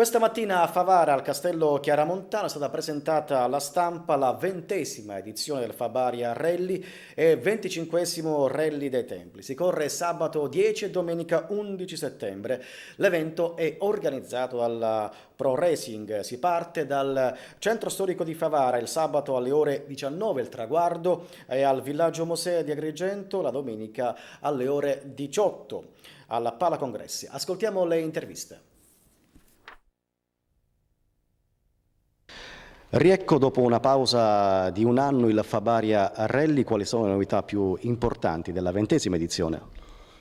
Questa mattina a Favara, al Castello Chiaramontano, è stata presentata alla stampa la 20ª edizione del Fabaria Rally e 25esimo Rally dei Templi. Si corre sabato 10 e domenica 11 settembre. L'evento è organizzato dalla Pro Racing. Si parte dal centro storico di Favara il sabato alle ore 19, il traguardo è al Villaggio Mosè di Agrigento, la domenica alle ore 18 alla Pala Congressi. Ascoltiamo le interviste. Riecco dopo una pausa di un anno il Fabaria Rally, quali sono le novità più importanti della 20ª edizione?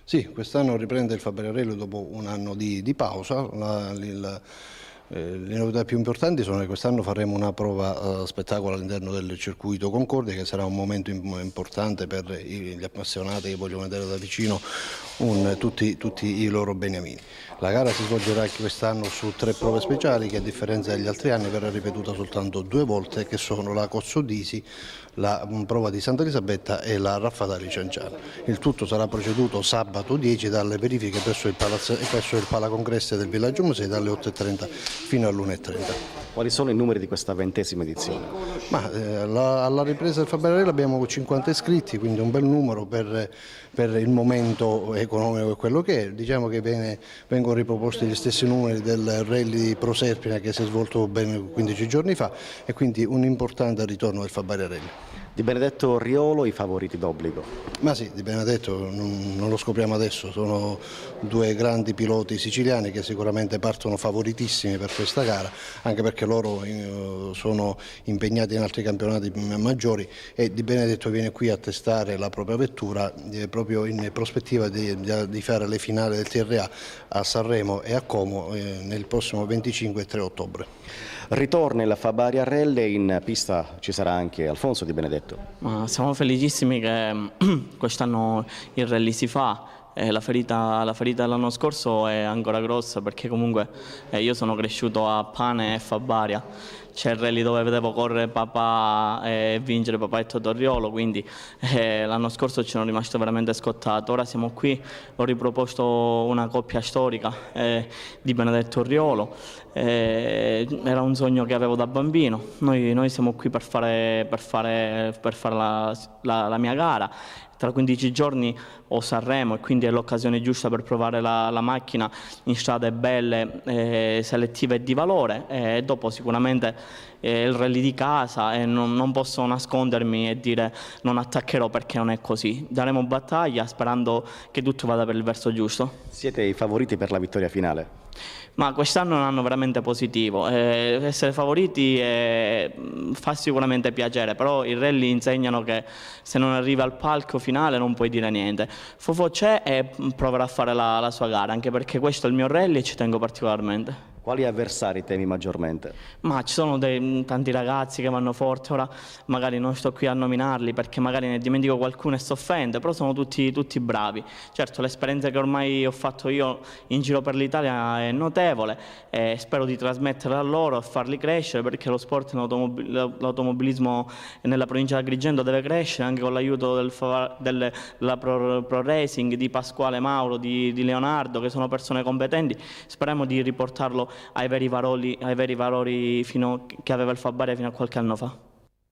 Sì, quest'anno riprende il Fabaria Rally dopo un anno di pausa. Le novità più importanti sono che quest'anno faremo una prova spettacolo all'interno del circuito Concordia, che sarà un momento importante per gli appassionati che vogliono vedere da vicino tutti i loro beniamini. La gara si svolgerà quest'anno su 3 prove speciali che, a differenza degli altri anni, verrà ripetuta soltanto 2 volte, che sono la Cossodisi, la prova di Santa Elisabetta e la Raffata di Cianciano. Il tutto sarà proceduto sabato 10 dalle verifiche presso il Palacongressi del Villaggio Musei dalle 8:30 fino all'1:30. Quali sono i numeri di questa 20ª edizione? Alla ripresa del Fabaria Rally abbiamo 50 iscritti, quindi un bel numero per il momento economico che è quello che è. Diciamo che vengono riproposti gli stessi numeri del Rally di Proserpina che si è svolto ben 15 giorni fa, e quindi un importante ritorno del Fabaria Rally. Di Benedetto Riolo i favoriti d'obbligo? Ma sì, Di Benedetto non lo scopriamo adesso, sono 2 grandi piloti siciliani che sicuramente partono favoritissimi per questa gara, anche perché loro sono impegnati in altri campionati maggiori, e Di Benedetto viene qui a testare la propria vettura proprio in prospettiva di fare le finali del TRA a Sanremo e a Como nel prossimo 25 e 3 ottobre. Ritorna il Fabaria Rally, in pista ci sarà anche Alfonso Di Benedetto. Siamo felicissimi che quest'anno il rally si fa. La ferita dell'anno scorso è ancora grossa, perché comunque io sono cresciuto a Pane e Fabaria. C'è il rally dove vedevo correre papà e vincere papà e Torriolo, quindi l'anno scorso ci sono rimasto veramente scottato. Ora siamo qui, ho riproposto una coppia storica di Benedetto Riolo. Era un sogno che avevo da bambino. Noi siamo qui per fare la mia gara. Tra 15 giorni ho Sanremo, e quindi è l'occasione giusta per provare la macchina in strade belle, selettive e di valore, e dopo sicuramente il rally di casa, e non posso nascondermi e dire non attaccherò, perché non è così. Daremo battaglia sperando che tutto vada per il verso giusto. Siete i favoriti per la vittoria finale? Ma quest'anno è un anno veramente positivo, essere favoriti fa sicuramente piacere, però i rally insegnano che se non arrivi al palco finale non puoi dire niente. Fofo c'è e proverà a fare la sua gara, anche perché questo è il mio rally e ci tengo particolarmente. Quali avversari temi maggiormente? Ma ci sono tanti ragazzi che vanno forte, ora magari non sto qui a nominarli perché magari ne dimentico qualcuno e si offende, però sono tutti bravi. Certo, l'esperienza che ormai ho fatto io in giro per l'Italia è notevole, e spero di trasmetterla a loro e farli crescere, perché lo sport, l'automobilismo nella provincia di Agrigento deve crescere, anche con l'aiuto della Pro Racing, di Pasquale Mauro, di Leonardo, che sono persone competenti. Speriamo di riportarlo ai veri valori che aveva il Fabaria fino a qualche anno fa.